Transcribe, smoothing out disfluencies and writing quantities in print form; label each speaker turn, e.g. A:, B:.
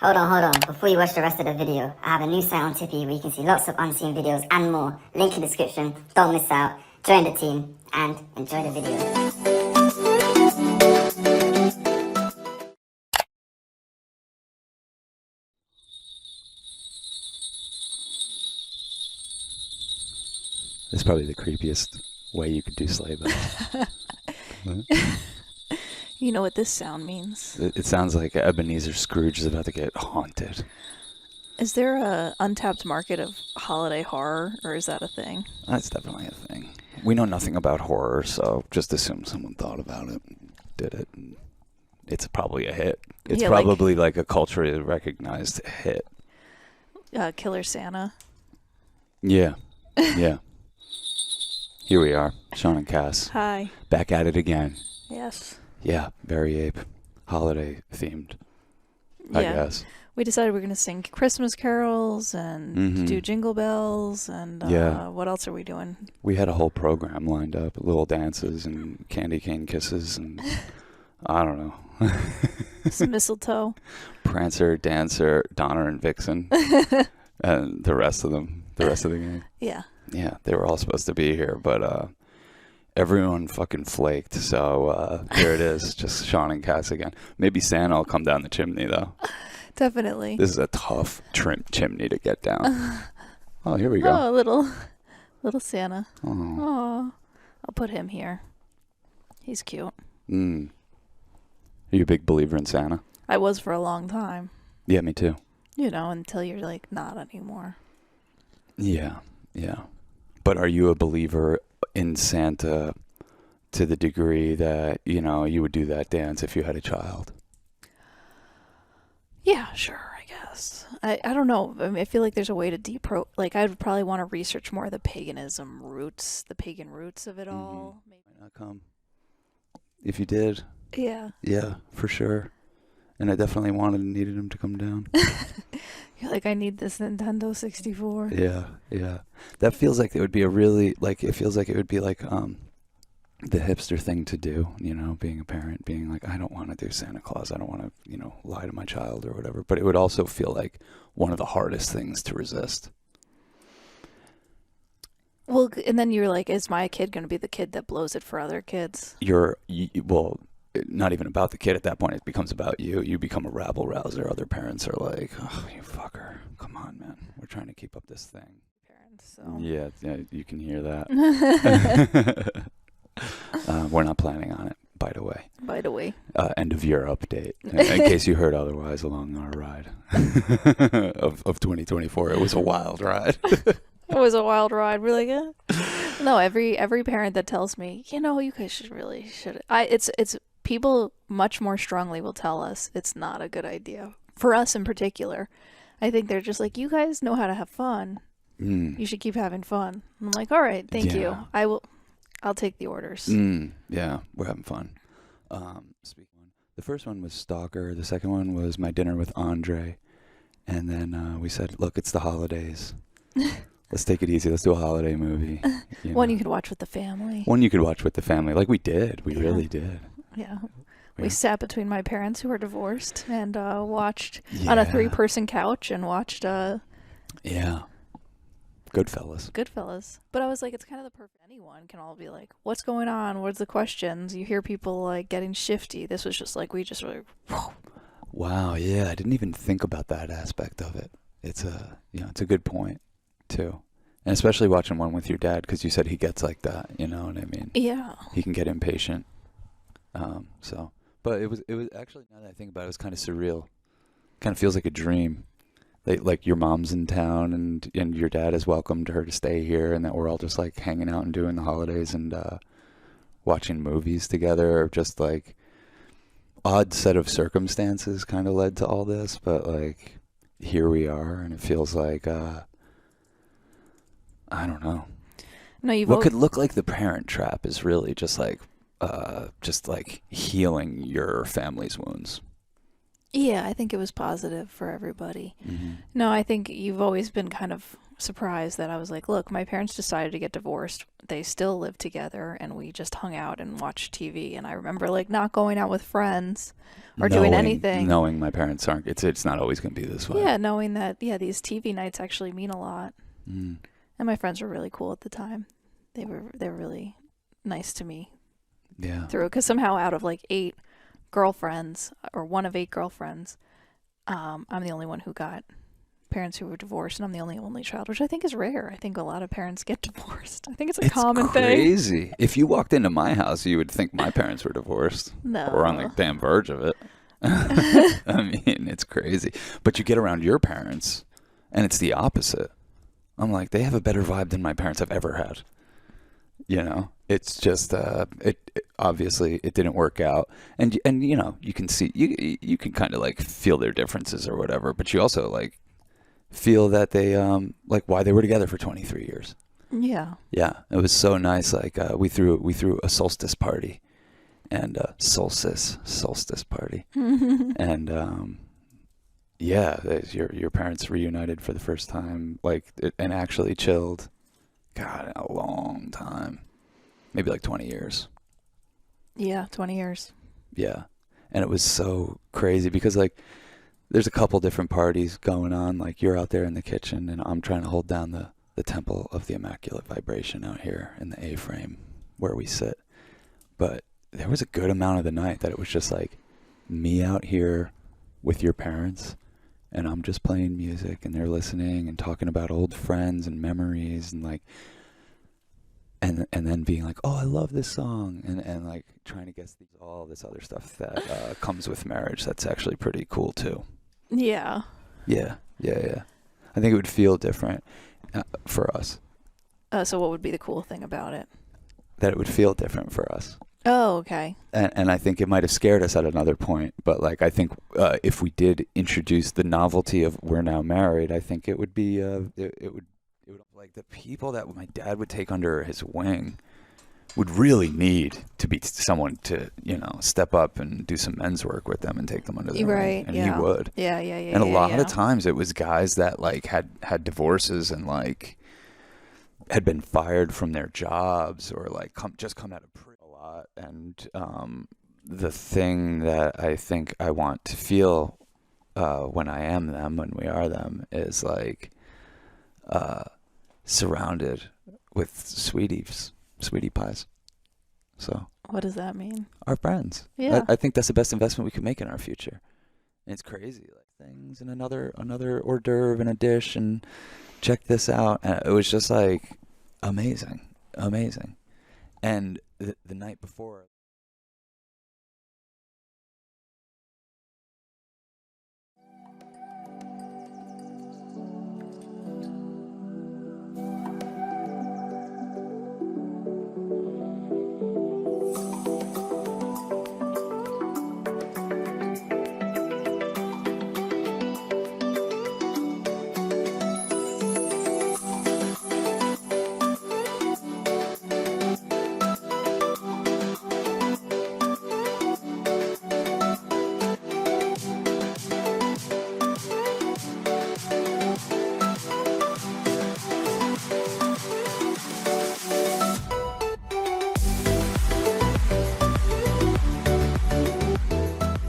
A: Hold on. Before you watch the rest of the video, I have a new site on Tipeee where you can see lots of unseen videos and more. Link in description. Don't miss out. Join the team and enjoy the video.
B: It's probably the creepiest way you could do sleigh bells.
C: You know what this sound means?
B: It sounds like Ebenezer Scrooge is about to get haunted.
C: Is there a untapped market of holiday horror, or is that a thing?
B: That's definitely a thing. We know nothing about horror, so just assume someone thought about it and did it. And it's probably a hit. It's probably like a culturally recognized hit.
C: Killer Santa.
B: Yeah. Yeah. Here we are, Sean and Cass.
C: Hi.
B: Back at it again.
C: Yes.
B: Yeah, very ape. Holiday themed, I guess.
C: We decided we're going to sing Christmas carols and do jingle bells and what else are we doing?
B: We had a whole program lined up, little dances and candy cane kisses and I don't know.
C: Some mistletoe.
B: Prancer, Dancer, Donner and Vixen and the rest of them, the rest of the gang.
C: Yeah.
B: Yeah, they were all supposed to be here, but everyone fucking flaked, so here it is, just Sean and Cass again. Maybe Santa will come down the chimney, though.
C: Definitely.
B: This is a tough chimney to get down. Oh, here we go.
C: Oh, little Santa. Oh. I'll put him here. He's cute.
B: Are you a big believer in Santa?
C: I was for a long time.
B: Yeah, me too.
C: You know, until you're like not anymore.
B: Yeah. But are you a believer in Santa to the degree that, you know, you would do that dance if you had a child?
C: Yeah, sure, I guess. I don't know. I mean, I feel like there's a way to like, I would probably want to research more of the pagan roots of it all.
B: Maybe not come. If you did.
C: Yeah.
B: Yeah, for sure. And I definitely wanted and needed him to come down.
C: You're like, I need this Nintendo 64.
B: Yeah. That feels like it would be it feels like it would be like the hipster thing to do, you know, being a parent, being like, I don't want to do Santa Claus. I don't want to, you know, lie to my child or whatever. But it would also feel like one of the hardest things to resist.
C: Well, and then you're like, is my kid going to be the kid that blows it for other kids?
B: Well, not even about the kid at that point. It becomes about you. You become a rabble rouser. Other parents are like, oh, you fucker. Come on, man. We're trying to keep up this thing.
C: Parents, so.
B: Yeah, you can hear that. We're not planning on it, by the way. End of year update. In case you heard otherwise along our ride of 2024. It was a wild ride.
C: It was a wild ride. We're like, No, every parent that tells me, you know, you guys should. It's people much more strongly will tell us it's not a good idea. For us in particular, I think they're just like, you guys know how to have fun. You should keep having fun. And I'm like, all right, thank you. I'll take the orders.
B: Yeah, we're having fun. The first one was Stalker. The second one was My Dinner with Andre. And then we said, look, it's the holidays. Let's take it easy. Let's do a holiday movie.
C: One you could watch with the family.
B: Like we did. We really did.
C: Yeah. We sat between my parents who are divorced and watched on a 3-person couch and watched...
B: Yeah.
C: Goodfellas. But I was like, it's kind of the perfect... Anyone can all be like, what's going on? What's the questions? You hear people like getting shifty. This was just like, we just were like...
B: Wow, yeah. I didn't even think about that aspect of it. It's a good point, too. And especially watching one with your dad, because you said he gets like that, you know what I mean?
C: Yeah.
B: He can get impatient. But it was actually, now that I think about it, it was kind of surreal. Kind of feels like a dream. Like your mom's in town and your dad has welcomed her to stay here, and that we're all just like hanging out and doing the holidays and watching movies together. Or just like odd set of circumstances kind of led to all this, but like here we are, and it feels like I don't know.
C: No,
B: what could look like the Parent Trap is really just like healing your family's wounds.
C: Yeah, I think it was positive for everybody. No, I think you've always been kind of surprise that I was like, look, my parents decided to get divorced. They still live together, and we just hung out and watched TV. And I remember like not going out with friends or doing anything.
B: Knowing my parents aren't, it's not always going to be this way.
C: Yeah, knowing that, these TV nights actually mean a lot.
B: Mm.
C: And my friends were really cool at the time. They were really nice to me.
B: Yeah.
C: Through, because somehow out of like 8 girlfriends, or one of 8 girlfriends, I'm the only one who got parents who were divorced, and I'm the only child, which I think is rare. I think a lot of parents get divorced. I think it's a common thing.
B: It's crazy. If you walked into my house, you would think my parents were divorced.
C: No.
B: Or on the damn verge of it. I mean, it's crazy. But you get around your parents, and it's the opposite. I'm like, they have a better vibe than my parents have ever had. You know, it's just obviously it didn't work out, and you know, you can see you can kind of like feel their differences or whatever, but you also like feel that they like why they were together for 23 years.
C: Yeah.
B: Yeah, it was so nice. Like we threw a solstice party, and solstice party, and yeah, your parents reunited for the first time, like and actually chilled. God, in a long time. Maybe like 20 years.
C: Yeah, 20 years.
B: Yeah. And it was so crazy because like there's a couple different parties going on. Like you're out there in the kitchen and I'm trying to hold down the temple of the Immaculate Vibration out here in the A-frame where we sit. But there was a good amount of the night that it was just like me out here with your parents, and I'm just playing music and they're listening and talking about old friends and memories and like and then being like, oh, I love this song, and like trying to guess all this other stuff that comes with marriage. That's actually pretty cool too.
C: Yeah.
B: Yeah. I think it would feel different for us.
C: So what would be the cool thing about it?
B: That it would feel different for us.
C: Oh, okay.
B: And I think it might have scared us at another point, but like I think if we did introduce the novelty of we're now married, I think it would be it would like the people that my dad would take under his wing would really need to be someone to, you know, step up and do some men's work with them and take them under their wing. And he would.
C: Yeah.
B: And a lot of times it was guys that like had divorces and like had been fired from their jobs or like just come out of prison a lot. And the thing that I think I want to feel when I am them, when we are them, is like surrounded with sweetie pies. So
C: what does that mean?
B: Our friends.
C: Yeah.
B: I think that's the best investment we can make in our future. And it's crazy, like things and another hors d'oeuvre in a dish, and check this out. And it was just like amazing. And the night before,